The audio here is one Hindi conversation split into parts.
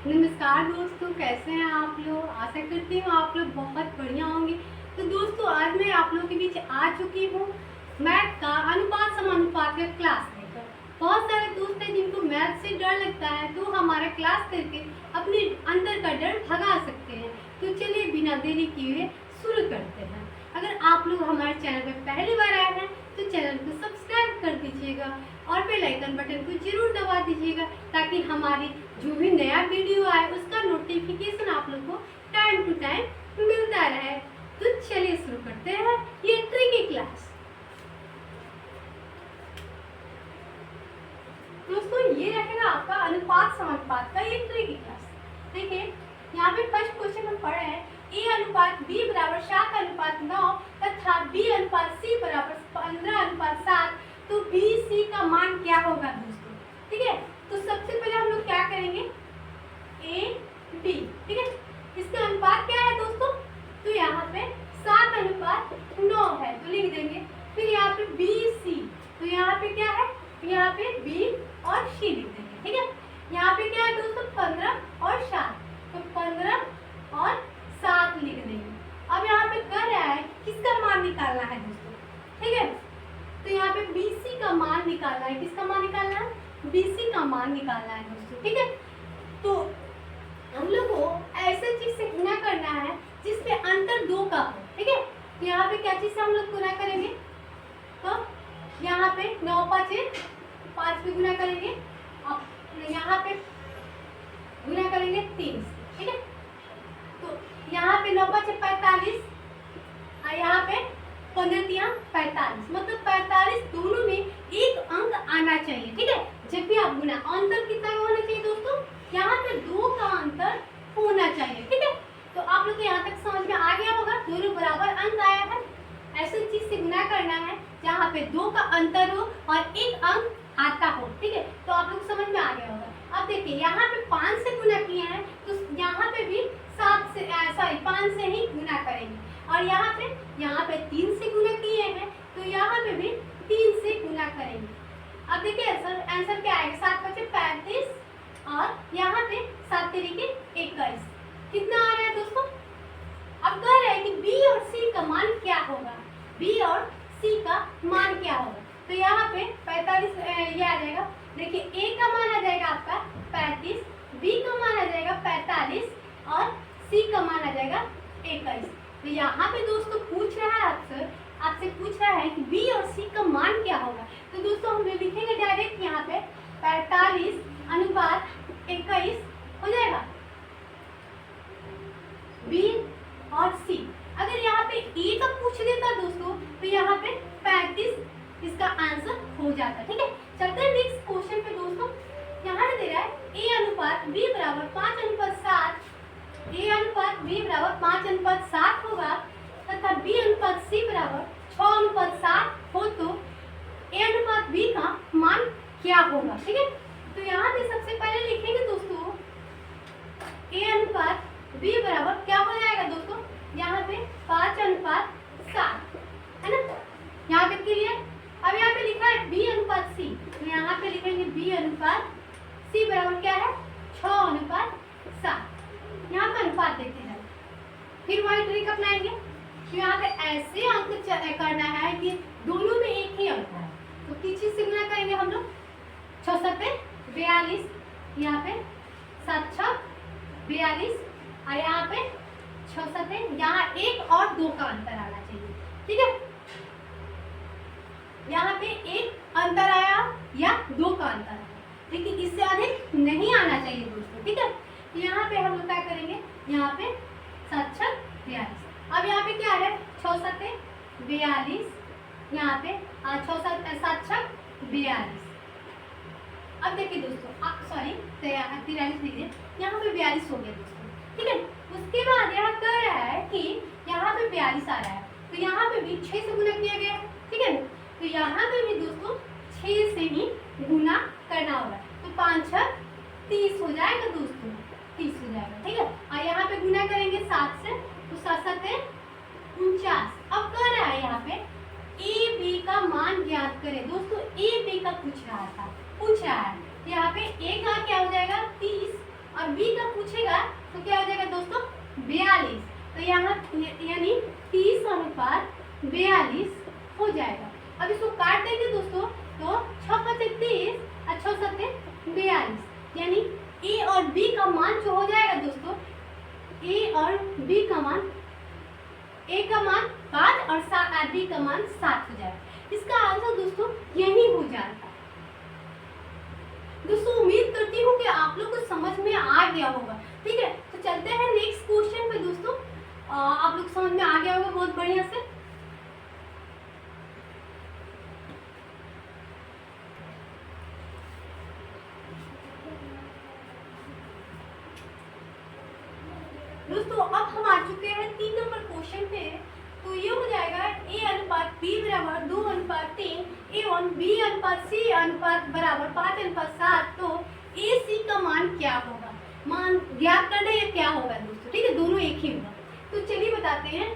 नमस्कार दोस्तों, कैसे हैं आप लोग। आशा करती हूँ आप लोग बहुत बढ़िया होंगे। तो दोस्तों, आज मैं आप लोगों के बीच आ चुकी हूँ मैथ का अनुपात समानुपात का क्लास लेकर। बहुत सारे दोस्त हैं जिनको मैथ से डर लगता है, तो हमारा क्लास करके अपने अंदर का डर भगा सकते हैं। तो चलिए बिना देरी किए शुरू करते हैं। अगर आप लोग हमारे चैनल पर पहली बार आए हैं तो चैनल को सब्सक्राइब कर दीजिएगा और बेल आइकन बटन को जरूर दबा दीजिएगा, ताकि हमारी जो भी नया वीडियो आए उसका नोटिफिकेशन आप लोग को टाइम टू टाइम मिलता रहे। तो चलिए शुरू करते हैं ये ट्रिकी क्लास। दोस्तों, ये रहेगा आपका अनुपात समानुपात का ये ट्रिकी क्लास। देखिए, यहाँ पे फर्स्ट क्वेश्चन हम पढ़ रहे हैं, ए अनुपात बी बराबर 7 अनुपात 9 तथा बी अनुपात सी बराबर 15 अनुपात 7। तो बी सी का मान क्या होगा दोस्तों। ठीक है, तो सबसे पहले हम लोग क्या करेंगे, ए बी। ठीक है, इसका अनुपात क्या है दोस्तों, तो यहाँ पे 7 अनुपात 9 है, तो लिख देंगे। फिर यहाँ पे बी सी, तो यहाँ पे क्या है, यहाँ पे बी और सी लिख देंगे। ठीक है, यहाँ पे क्या है दोस्तों, 15 और 7, तो 15 और 7 लिख देंगे। अब यहाँ पे कह रहा है किसका मान निकालना है दोस्तों। ठीक है, तो यहाँ पे BC का मान निकालना है। किसका मान निकालना है, BC का मान निकालना है दोस्तों। ठीक है, तो हम लोग को ऐसे चीज से गुना करना है जिसमें अंतर 2 का हो। ठीक है, तो यहाँ पे क्या चीज से हम लोग गुना करेंगे, तो यहाँ पे 9 5 5 पे गुना करेंगे, और यहाँ पे गुना करेंगे 3 से। ठीक है, तो यहाँ पे 9 5 45 और यहाँ पे 15 3 45, मतलब 45 दोनों में एक अंक आना चाहिए। ठीक है, जब भी आप गुना, अंतर कितना का होना चाहिए दोस्तों, यहाँ पे 2 का अंतर होना चाहिए। ठीक है, तो आप लोग को यहाँ तक समझ में आ गया होगा, दोनों बराबर अंक आया है। ऐसे चीज से गुना करना है जहाँ पे 2 का अंतर हो और एक अंक आता हो। ठीक है, तो आप लोग समझ में आ गया होगा। अब देखिए, यहाँ पे 5 से गुना किए हैं, तो यहाँ पे भी 7 से 5 से ही गुना करेंगे। और यहाँ पे 3 से गुना किए हैं, तो यहाँ पे भी 3 से गुना करेंगे। अब देखिए आंसर क्या आएगा, 7 5 35 और यहाँ पे 7 तरीके 21। कितना आ रहा है दोस्तों। अब कह रहे हैं कि बी और सी का मान क्या होगा, बी और सी का मान क्या होगा। तो यहाँ पे 45 ये आ जाएगा। देखिए, ए का मान आ जाएगा आपका 35, बी का मान आ जाएगा 45 और सी का मान आ जाएगा 21। तो यहाँ पे दोस्तों पूछ रहा है आपसे पूछ रहा है कि बी और सी का मान क्या होगा। तो दोस्तों हम लिखेंगे डायरेक्ट यहाँ पे 45 अनुपात 21 हो जाएगा बी और सी। अगर यहाँ पे ए का पूछ लेता दोस्तों, तो यहाँ पे 35 इसका आंसर हो जाता। ठीक है, चलते हैं नेक्स्ट क्वेश्चन पे दोस्तों। यहाँ पे दे रहा है ए अनुपात बी बराबर 5 अनुपात 7, ए अनुपात बी बराबर 5 अनुपात 7 होगा तथा बी अनुपात सी बराबर 6 अनुपात 7 हो, तो ए अनुपात बी का मान क्या होगा। ठीक है, तो यहाँ पे सबसे पहले लिखेंगे दोस्तों, ए अनुपात बी बराबर क्या हो जाएगा दोस्तों, यहाँ पे 5 अनुपात 7 है ना, यहाँ तक क्लियर। अब यहाँ पे लिखा है बी अनुपात सी, तो यहाँ पे लिखेंगे बी अनुपात सी बराबर क्या है, 6 अनुपात 7। यहाँ पे अनुपात देते हैं, फिर वही ट्रिक अपनाएंगे। तो यहाँ पे ऐसे अंक करना है कि दोनों में एक ही अंक है। तो किस चीज से गुना करेंगे हम लोग, 6 7 42, यहाँ पे 7 6 42 और यहाँ पे 6 7, यहाँ 1 और 2 का अंतर आना चाहिए। ठीक है, यहाँ पे 1 अंतर आया या 2 का अंतर आया, लेकिन इससे अधिक नहीं आना चाहिए दोस्तों। ठीक है, तो यहाँ पे हम लोग क्या करेंगे, यहाँ पे 7 6 42। अब यहाँ पे क्या है, 6 7 42, यहाँ पे 6 7 6 42। अब देखिए दोस्तों, आप सॉरी 43 लीजिए, यहाँ पे 42 हो गया दोस्तों। ठीक है, उसके बाद यहाँ कह रहा है कि यहाँ पे 42 आ रहा है, तो यहाँ पे भी 6 से गुना किया गया है। ठीक है, तो यहाँ पे भी दोस्तों 6 से ही गुना करना होगा, तो 5 6 30 हो जाएगा दोस्तों, 30 हो जाएगा। ठीक है, और यहाँ पे गुना करेंगे 7 से, तो 7 7 49। अब कह रहा है यहाँ पे ए बी का मान ज्ञात करें दोस्तों, ए बी का पूछ रहा है। यहाँ पे ए का क्या हो जाएगा 30 और और बी का पूछेगा तो क्या हो जाएगा दोस्तों 42। तो यहाँ यानी 30:42 हो जाएगा। अब इसको काट देंगे दोस्तों तो 6 × 30 और 6 × 42 यानी ए और बी का मान जो हो जाएगा दोस्तों ए और बी का मान ए का मान 5 और बी का मान 7 हो जाएगा। इसका आंसर दोस्तों यही हो जाता है। दोस्तों उम्मीद करती हूँ कि आप लोग को समझ में आ गया होगा। ठीक है, तो चलते हैं नेक्स्ट क्वेश्चन पे दोस्तों। आप लोग समझ में आ गया होगा बहुत बढ़िया से। दोस्तों अब हम आ चुके हैं 3 नंबर क्वेश्चन पे। तो ये हो जाएगा A/B = 2:3 एवं B/C बराबर 5:7। तो AC का मान क्या होगा, मान ज्ञात करना या क्या होगा दोस्तों। ठीक है, दोनों एक ही होगा। तो चलिए बताते हैं।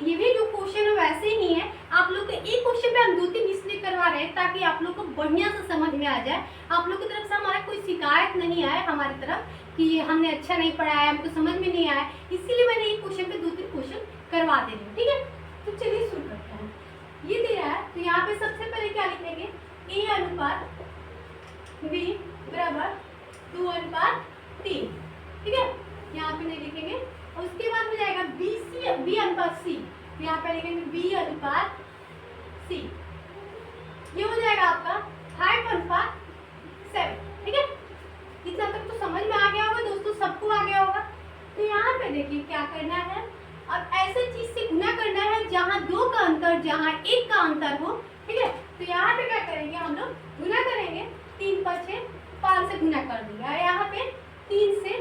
ये भी जो क्वेश्चन है वैसे ही है। आप लोग को एक क्वेश्चन पे हम 2-3 इसलिए करवा रहे हैं ताकि आप लोग को बढ़िया से समझ में आ जाए। आप लोग की तरफ से हमारा कोई शिकायत नहीं आए हमारी तरफ कि हमने अच्छा नहीं पढ़ाया, हमको समझ में नहीं आया, इसीलिए मैंने एक क्वेश्चन पे 2-3 क्वेश्चन करवा दे रही हूँ। ठीक है, तो चलिए शुरू करते हैं। ये दे रहा है तो यहाँ पे सबसे पहले क्या लिखेंगे A/B = 2:3। ठीक है, यहाँ पे नहीं लिखेंगे। और उसके बाद हो जाएगा B/C। यहाँ पे लिखेंगे B/C। ये हो जाएगा आपका 5:7। ठीक है, इतना तक तो समझ में आ गया होगा दोस्तों, सबको आ गया होगा। तो यहाँ पे देखिए क्या करना है। अब ऐसे चीज से गुना करना है जहाँ 2 का अंतर, जहाँ 1 का अंतर हो। ठीक है, तो यहाँ पे क्या करेंगे हम लोग गुना करेंगे। 3 × 6 5 से गुना कर दिया और यहाँ पे 3 से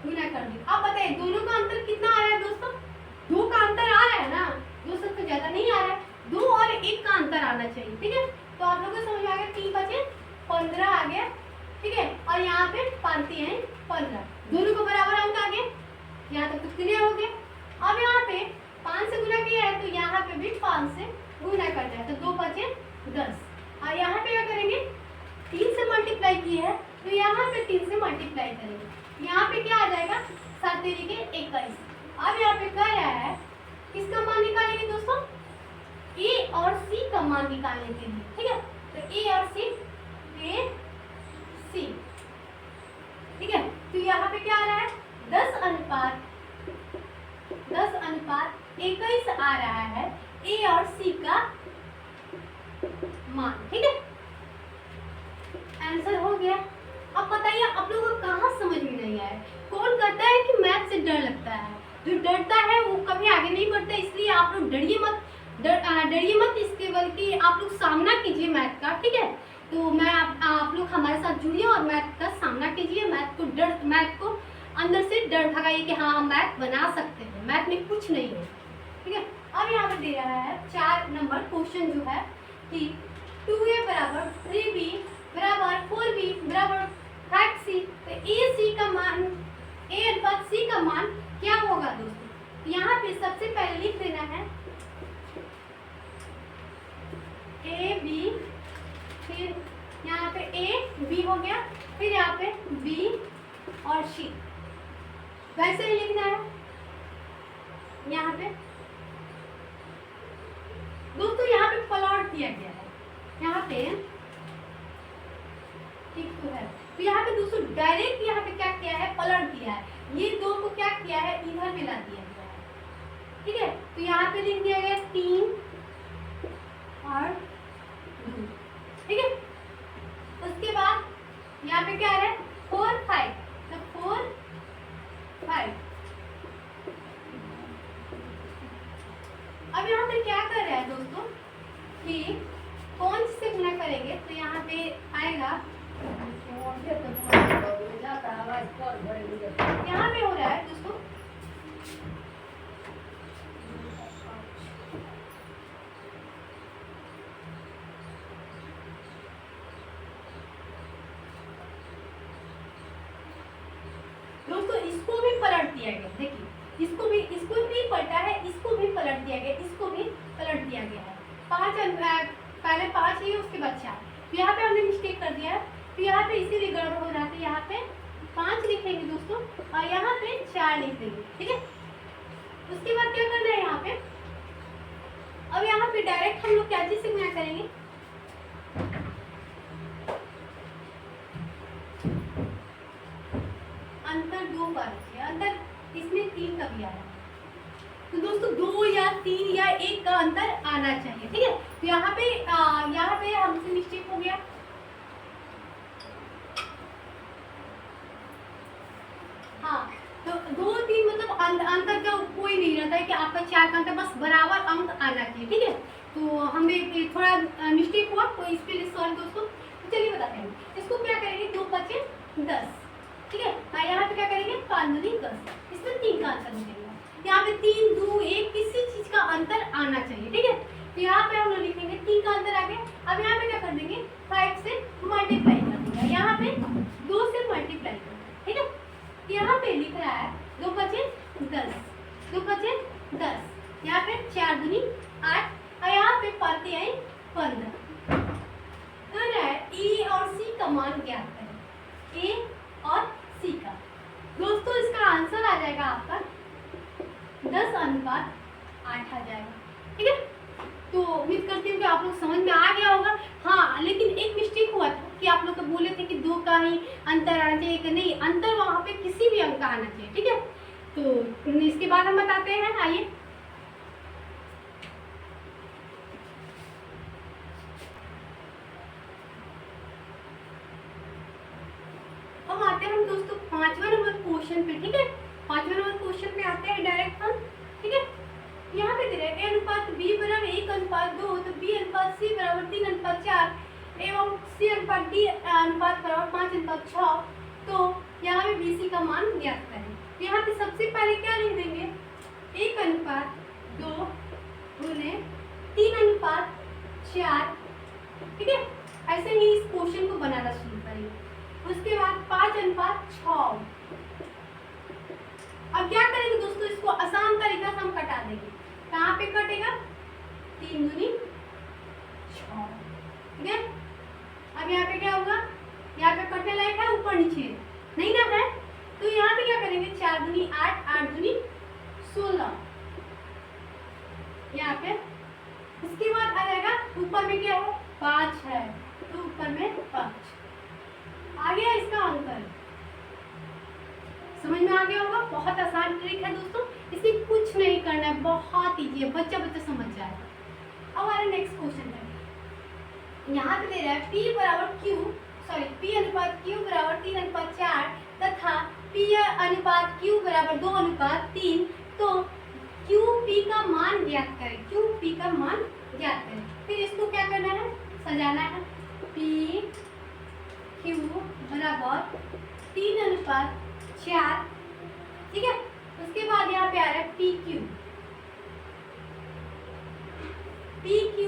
गुना कर दिया। अब बताइए दोनों का अंतर कितना आ रहा है दोस्तों। 2 का अंतर आ रहा है ना, 2 से तो ज्यादा नहीं आ रहा है। 2 और 1 का अंतर आना चाहिए। ठीक है, तो आप लोगों को समझ में आ गया। 3 × 5 15 आ गया। ठीक है, और यहाँ पे 5 हैं 15, दोनों को बराबर अंक आ गए। यहाँ तक तो क्लियर हो गया। अब यहाँ पे 5 से गुना किया है तो यहाँ पे भी 5 से गुना कर जाए तो 2 × 5 = 10। और यहाँ पे क्या करेंगे 3 से मल्टीप्लाई किया है तो यहाँ पे 3 से मल्टीप्लाई करेंगे। यहाँ पे क्या आ जाएगा 7 × 21। अब यहाँ पे क्या रहा है, किसका मान निकालेंगे दोस्तों, A और C का मान निकालने के लिए। ठीक है, तो A और C ठीक है, तो यहाँ पे क्या आ रहा है 10:21 आ रहा है A और C का मान। ठीक है, आंसर हो गया। अब बताइए आप लोगों को कहाँ समझ में नहीं आया। कौन कहता है कि मैथ से डर लगता है, जो डरता है वो कभी आगे नहीं बढ़ता। इसलिए आप लोग डरिए मत इसके, बल्कि आप लोग सामना कीजिए मैथ का। ठीक है, तो मैं आप लोग हमारे साथ जुड़िए और मैथ का सामना कीजिए। मैथ को अंदर से डर भगाइए कि हाँ हम मैथ बना सकते हैं, मैथ में कुछ नहीं है। ठीक है, अब यहाँ पे दे रहा है 4 नंबर क्वेश्चन जो है कि 2A = 3B = 4B = 5C। तो AC का मान A/C का मान क्या होगा दोस्तों। यहाँ पे सबसे पहले लिख देना है AB, फिर यहाँ पे A B हो गया, फिर यहाँ पे B और C वैसे ही लिखना है। यहाँ पे दोस्तों यहाँ पे प्लॉट दिया गया है, यहाँ पे ठीक तो है। तो यहाँ पे दोस्तों डायरेक्ट यहाँ पे क्या किया है पलट दिया है। ये 2 को क्या किया है इधर मिला दिया गया है। ठीक है, तो यहाँ पे लिख दिया गया 3 और 2। ठीक है, उसके बाद यहाँ पे क्या है 4 5, तो 4 5। अब यहाँ पे क्या कर रहा है दोस्तों कि कौन से गुना करेंगे, तो यहाँ पे आएगा यहाँ पे हो रहा है दोस्तों इसको भी पलट दिया गया। देखिए इसको भी पलटा है, इसको भी पलट दिया गया, इसको भी पलट दिया गया है। 5 पहले 5 ही उसके बाद 4। तो यहाँ पे हमने मिस्टेक कर दिया है, तो यहाँ पे इसीलिए गड़बड़ हो रहा था। यहाँ पे 5 लिखेंगे दोस्तों और यहाँ पे 4 लिख देंगे, ठीक है। उसके बाद क्या करना है यहाँ पे, अब यहाँ पे डायरेक्ट हम लोग क्या चीज से गुणा करेंगे, अंतर 2 का रखिए, अंतर इसमें 3 का भी आ रहा है, तो दोस्तों 2 या 3 या 1 का अंतर आना चाहिए, ठीक है। तो यहाँ पे हमसे मिस्टेक हो गया, हाँ, तो 2 3 मतलब अंतर का कोई नहीं रहता है कि आपका 4 का अंतर, बस बराबर अंक आना चाहिए, ठीक है। तो हमें थोड़ा मिस्टेक हुआ, तो इस पे सॉरी दोस्तों। तो चलिए बताते हैं इसको क्या करेंगे, 2 5 10, ठीक है। यहाँ पे क्या करेंगे, 5 दूनी 10, इसमें 3 का अंतर निकलेगा, यहाँ पे 3 2 1 किसी चीज का अंतर आना चाहिए, ठीक है। तो यहाँ पे हम लोग लिखेंगे 3 का अंतर आ गया। अब यहाँ पे क्या कर देंगे, 5 से मल्टीप्लाई कर देंगे, यहाँ पे 2 से मल्टीप्लाई कर देंगे, ठीक है। यहाँ पे लिख रहा है 2 5 10, 2 5 10, यहाँ पे 4 दूनी 8 और यहाँ पे पाते हैं 15। तो रहा है ए और सी का मान ज्ञात करें, ए और सी का। दोस्तों इसका आंसर आ जाएगा आपका 10:8 आ जाएगा, ठीक है। तो उम्मीद करती हूँ कि आप लोग समझ में आ गया होगा। हाँ, लेकिन एक मिस्टेक हुआ था कि आप लोग तो बोले थे कि 2 का ही अंतर आना चाहिए, कि नहीं, अंतर वहाँ पे किसी भी अंक का आना चाहिए, ठीक है। तो इसके बाद हम बताते हैं, आइए। हम आते हैं दोस्तों 5वें नंबर क्वेश्चन पे, ठीक है। 5वें नंबर क्वेश्चन पे आते हैं डायरेक्ट हम, ठीक है। यहाँ पे दे रहे हैं a अनुपात b बराबर 1:2, तो b अनुपात c बराबर 3:4 एवं c अनुपात d अनुपात बराबर 5:6। तो यहाँ पे bc का मान ज्ञात करें। यहाँ पे सबसे पहले क्या लिख देंगे, 1:2 गुने 3:4, ठीक है। ऐसे ही इस क्वेश्चन को बनाना शुरू करेंगे। उसके बाद 5:6। अब क्या करेंगे दोस्तों, इसको आसान तरीका से हम कटा देंगे। कहाँ पे कटेगा, 3 दूनी 6, ठीक है। अब यहाँ पे क्या होगा, यहाँ पे कटने लायक है, ऊपर नीचे नहीं ना है, तो यहाँ पे क्या करेंगे, 4 दूनी 8, 8 दूनी 16, यहाँ पे। उसके बाद आ जाएगा, ऊपर में क्या है, 5 है, तो ऊपर में 5 आ गया। इसका अंतर समझ में आ गया होगा, बहुत आसान ट्रिक है दोस्तों, इसे कुछ नहीं करना है, बहुत इजी है, बच्चा समझ जाएगा। अब हमारा नेक्स्ट क्वेश्चन है, यहाँ पे दे रहा है P अनुपात Q बराबर 3:4 तथा P अनुपात Q बराबर 2:3, तो QP का मान ज्ञात करें, QP का मान ज्ञात करें। फिर इसको क्या करना है, सजाना है, PQ बराबर 3:4, ठीक है। उसके बाद यहाँ पे आ रहा है PQ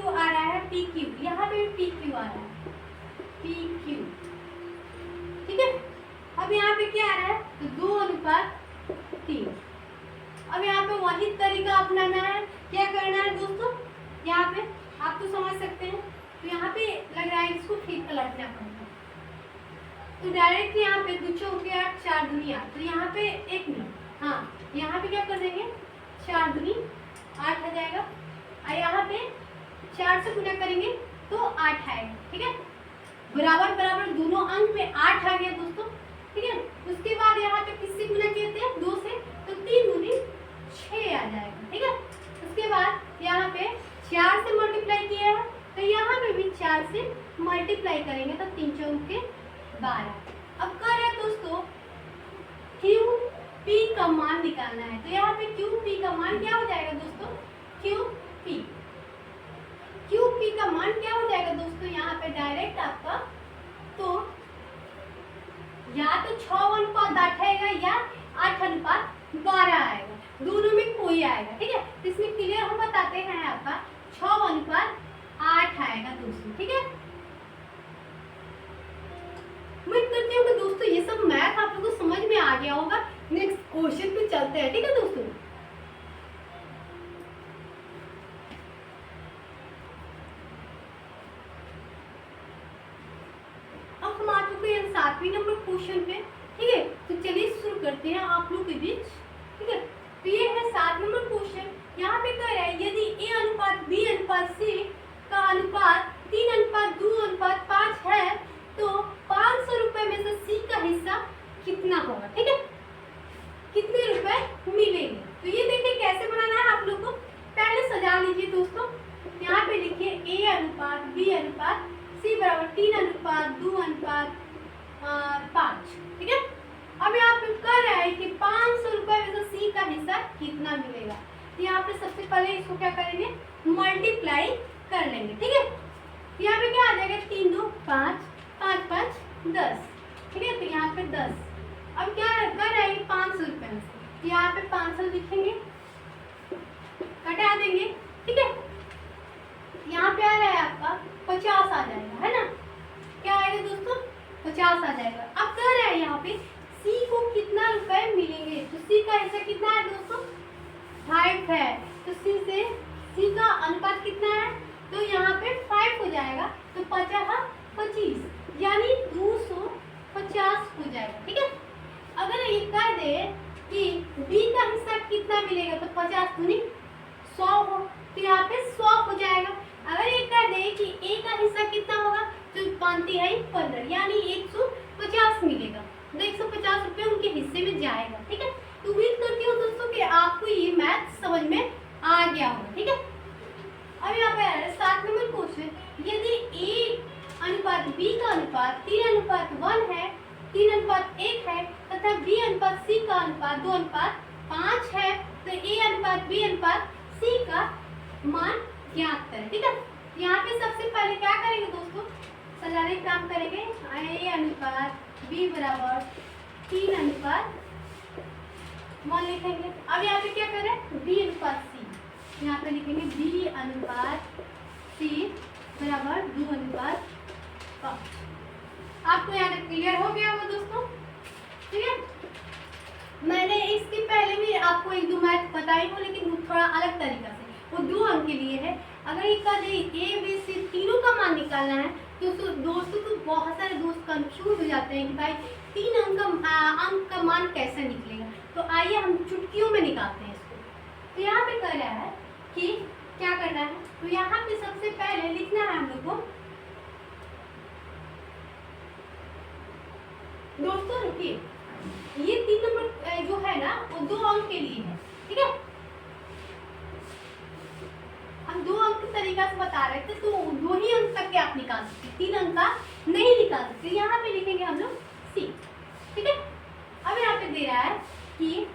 आ रहा है, PQ यहाँ पे PQ आ रहा है, PQ, ठीक है। अब यहाँ पे क्या आ रहा है, तो 2:3। अब यहाँ पे वही तरीका अपनाना है, क्या करना है दोस्तों, यहाँ पे आप तो समझ सकते हैं, तो यहाँ पे लग रहा है इसको ठीक पलटना पड़ेगा। तो डायरेक्ट यहाँ पे 2 चौके 8, 4 दूनी 8, तो यहाँ पे 1 मिनट, हाँ, यहाँ पे क्या कर देंगे, 4 दूनी 8 आ जाएगा, और यहाँ पे 4 से गुना करेंगे तो 8 आएगा, ठीक है। बराबर बराबर दोनों अंक में 8 आ गया दोस्तों, ठीक है। उसके बाद यहाँ पे किससे गुना किए थे, 2 से, तो 3 दूनी 6 आ जाएगा, ठीक है। उसके बाद यहाँ पे 4 से मल्टीप्लाई किया है, तो यहाँ पे भी 4 से मल्टीप्लाई करेंगे तो 3 चौके 12। अब क्या है दोस्तों, QP का मान निकालना है, तो यहाँ पे QP का मान क्या हो जाएगा दोस्तों, QP का मान क्या हो जाएगा दोस्तों, यहाँ पे डायरेक्ट आपका, तो या तो 6:8 आएगा या 8:12 आएगा, दोनों में कोई आएगा, ठीक है। तो इसमें क्लियर हम बताते हैं, आपका 6:8 आएगा दोस्तों, ठीक है। उम्मीद करती हूँ कि दोस्तों ये सब मैथ आप लोगों को समझ में आ गया होगा। नेक्स्ट क्वेश्चन पे चलते हैं, ठीक है दोस्तों। अब हम आ चुके हैं 7वें नंबर क्वेश्चन पे, ठीक है। तो चलिए शुरू करते हैं आप लोग के बीच, ठीक है। तो ये है 7 नंबर क्वेश्चन। यहाँ पे कह रहा है यदि ए अनुपात बी अनुपात सी का अनुपात 3:2:5 है तो 500 रुपए में से सी का हिस्सा कितना होगा, ठीक है। कितने रुपए मिलेंगे। तो ये देखिए कैसे बनाना है आप लोग को, पहले सजा लीजिए दोस्तों। यहाँ पे लिखिए ए अनुपात बी अनुपात सी बराबर 3:2:5, ठीक है। अब यहाँ पे कह रहा है कि 500 रुपए में से सी का हिस्सा कितना मिलेगा। तो यहाँ पे सबसे पहले इसको क्या करेंगे, मल्टीप्लाई कर लेंगे, ठीक है। यहाँ पे क्या आ जाएगा 3 2 5 5 5 10, ठीक है। तो यहाँ पे 10। अब क्या कर रहा है 500 रुपए में से, यहाँ पे 500 लिखेंगे, घटा देंगे, ठीक है। यहाँ पे आ रहा है आपका 50 आ जाएगा, है ना। क्या आएगा दोस्तों, 50 आ जाएगा। अब कह रहा है यहाँ पे सी को कितना रुपए मिलेंगे। तो सी का हिस्सा कितना है दोस्तों, 5 है। तो सी से सी का अनुपात कितना है, तो यहाँ पे 5 हो जाएगा। तो 50 25 यानी 250 हो जाएगा, ठीक है। अगर ये कह दे कि बी का हिस्सा कितना मिलेगा तो 50 दूनी 100 हो, तो यहाँ पे 100 हो जाएगा। अगर ये कह दे कि ए का हिस्सा कितना होगा तो 5×3 यानी 150 मिलेगा। तो 150 रुपये उनके हिस्से में जाएगा, ठीक है। तो उम्मीद करती हूँ दोस्तों कि आपको ये मैथ समझ में आ गया होगा, ठीक है। अब यहाँ पे 7 नंबर क्वेश्चन, यदि ए अनुपात बी का अनुपात 3:1 है, 3:1 है तथा बी अनुपात सी का अनुपात 2:5 है तो ए अनुपात बी अनुपात सी का मान ज्ञात करें, ठीक है। यहाँ पे सबसे पहले क्या करेंगे दोस्तों, सजाने का काम करेंगे। ए अनुपात बी बराबर 3:1 लिखेंगे। अब यहाँ पे क्या करें, बी अनुपात सी, यहाँ पे लिखेंगे बी अनुपात सी बराबर 2:5। आपको यहाँ तक क्लियर हो गया होगा दोस्तों, ठीक है। मैंने इसके पहले भी आपको 1-2 मैथ बताई हो, लेकिन थोड़ा अलग तरीका से, वो 2 अंक के लिए है। अगर एक का ए बी सी तीनों का मान निकालना है तो दोस्तों तो बहुत सारे दोस्त कंफ्यूज हो जाते हैं कि भाई 3 अंक का मान कैसे निकलेगा। तो आइए हम चुटकियों में निकालते हैं इसको। तो यहाँ पे कह रहा है कि क्या करना है, तो यहाँ पे सबसे पहले लिखना है हम लोग को दोस्तों, रुकिए, ये 3 नंबर जो है ना वो 2 अंक के लिए है, ठीक है। हम 2 अंक के तरीका से बता रहे थे, तो 2 ही अंक तक के आप निकाल सकते, 3 अंक का नहीं निकाल सकते। यहाँ पे लिखेंगे हम लोग सी, ठीक है। अब यहाँ पे दे रहा है कि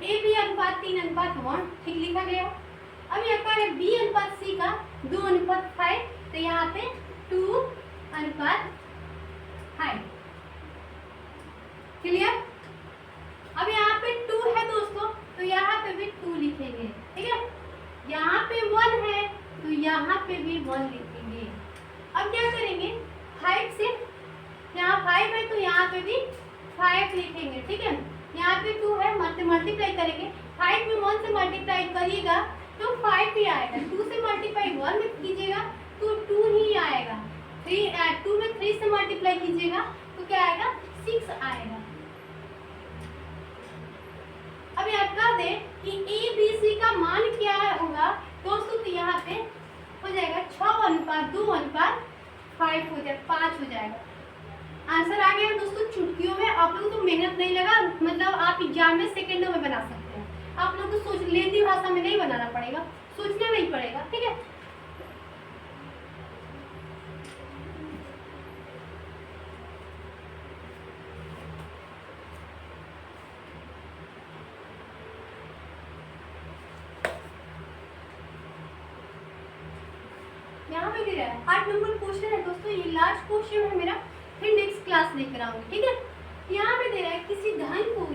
ए बी अनुपात 3:1, ठीक लिखा गया। अब यहाँ पर बी अनुपात सी का 2:5, तो यहाँ पे 2:5, क्लियर। अब यहाँ पे 2 है दोस्तों, तो यहाँ पे भी 2 लिखेंगे, ठीक है। यहाँ पे 1 है तो यहाँ पे भी 1 लिखेंगे। अब क्या करेंगे, 5 से, यहाँ 5 है तो यहाँ पे भी 5 लिखेंगे, ठीक है। यहाँ पे 2 है, मल्टीप्लाई करेंगे, 5 में 1 से मल्टीप्लाई करिएगा तो 5 ही आएगा। 2 से मल्टीप्लाई 1 में कीजिएगा तो 2 ही आएगा। 2 में 3 से मल्टीप्लाई कीजिएगा तो क्या आएगा, 6 आएगा। अब याद कर दे कि ए बी सी का मान क्या होगा दोस्तों, तो यहाँ पे हो जाएगा 6:2:5 हो जाएगा, 5 हो जाएगा। आंसर आ गया दोस्तों। चुटकियों में आप लोगों को मेहनत नहीं लगा, मतलब आप एग्जाम में सेकेंडों में बना सकते हैं। आप लोगों को सोच लेती भाषा में नहीं बनाना पड़ेगा, सोचना नहीं पड़ेगा, ठीक है। यहाँ पे दे रहा है 8 नंबर क्वेश्चन है दोस्तों, ये लास्ट क्वेश्चन है मेरा, फिर नेक्स्ट क्लास लेकर आऊंगी, ठीक है। यहाँ पे दे रहा है किसी धन को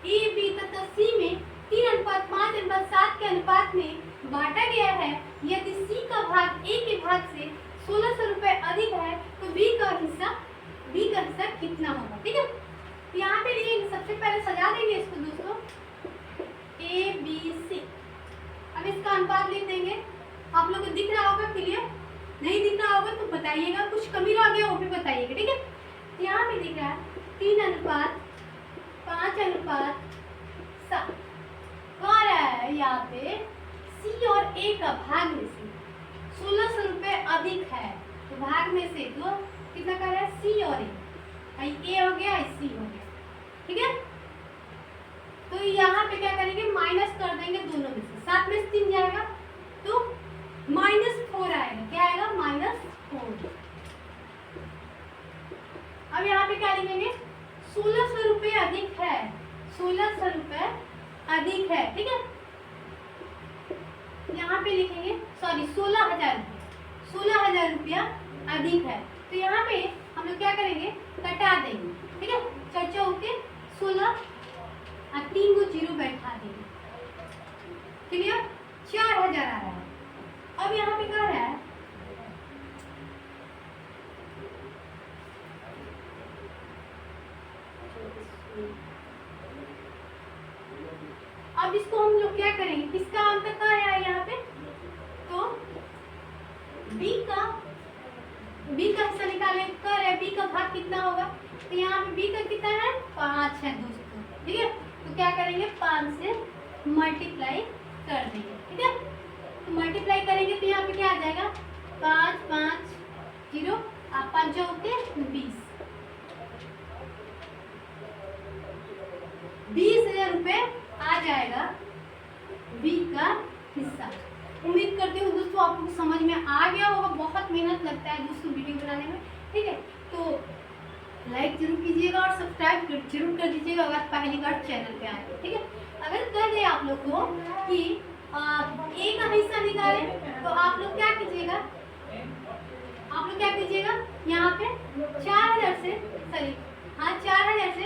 ए बी तथा सी में 3:5:7 के अनुपात में बांटा गया है। यदि सी का भाग ए के भाग से 1600 रुपये अधिक है तो बी का हिस्सा कितना होगा, ठीक है। यहाँ पे लिए सबसे पहले सजा देंगे इसको दोस्तों, ए बी सी। अब इसका अनुपात लिख देंगे। आप लोगों को दिख रहा होगा क्लियर, नहीं दिख रहा होगा तो बताइएगा, कुछ कमी रह गया वो भी बताइएगा, ठीक है। यहाँ पे दिख रहा है 3:5:7 कह रहा है यहाँ पे सी और ए का भाग में से 1600 रुपये अधिक है, तो भाग में से तो कितना कर रहा है सी और ए हो गया सी हो गया, ठीक है। तो यहाँ पे क्या करेंगे माइनस कर देंगे दोनों में से, 7 में से 3 जाएगा तो -4 आएगा, क्या आएगा -4। अब यहाँ पे क्या लिखेंगे 1600 रुपये अधिक है, 1600 रुपये अधिक है, ठीक है। यहाँ पे लिखेंगे सॉरी 16,000 रुपया अधिक है, तो यहाँ पे हम लोग क्या करेंगे कटा देंगे, ठीक है। चर्चा होके 16 और 3 को 0 बैठा देंगे, क्लियर। 4,000 आ रहा है। अब यहाँ पे क्या रहा है अब इसको हम लोग क्या करेंगे, किसका अंतर क्या है यहाँ पे, तो b का हिस्सा निकालें कर है, b का भाग कितना होगा, तो यहाँ पे b का कितना है 5 है दोस्तों, ठीक है। तो क्या करेंगे 5 से मल्टीप्लाई कर देंगे, ठीक है। तो मल्टीप्लाई करेंगे तो यहाँ पे क्या आ जाएगा 5 5 0 आप 5 जो होते 20,000 रुपये आ जाएगा बी का हिस्सा। उम्मीद करती हूँ दोस्तों आप लोग समझ में आ गया होगा, बहुत मेहनत लगता है दोस्तों वीडियो बनाने में, ठीक है। तो लाइक जरूर कीजिएगा और सब्सक्राइब जरूर कर दीजिएगा अगर पहली बार चैनल पे आए, ठीक है। अगर कर दे आप लोग को कि ए का हिस्सा निकालें तो आप लोग क्या कीजिएगा, यहाँ पे 4,000 से 4,000 से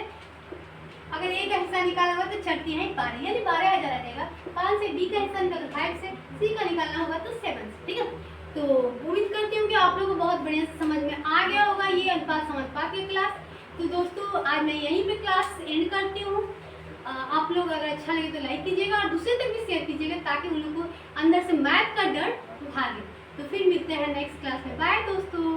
अगर ए का हिस्सा निकाला होगा तो चढ़ती है 12 यानी 12,000 आ जाएगा। 5 से बी का हिस्सा निकालो 5 से, सी का निकालना होगा तो 7 से, ठीक है। तो उम्मीद करती हूँ कि आप लोगों को बहुत बढ़िया से समझ में आ गया होगा ये अनुपात समझपात की क्लास। तो दोस्तों आज मैं यहीं पे क्लास एंड करती हूँ। आप लोग अगर अच्छा लगे तो लाइक कीजिएगा और दूसरे तक भी शेयर कीजिएगा ताकि उन लोगों को अंदर से मैथ का डर भागे। तो फिर मिलते हैं नेक्स्ट क्लास में, बाय दोस्तों।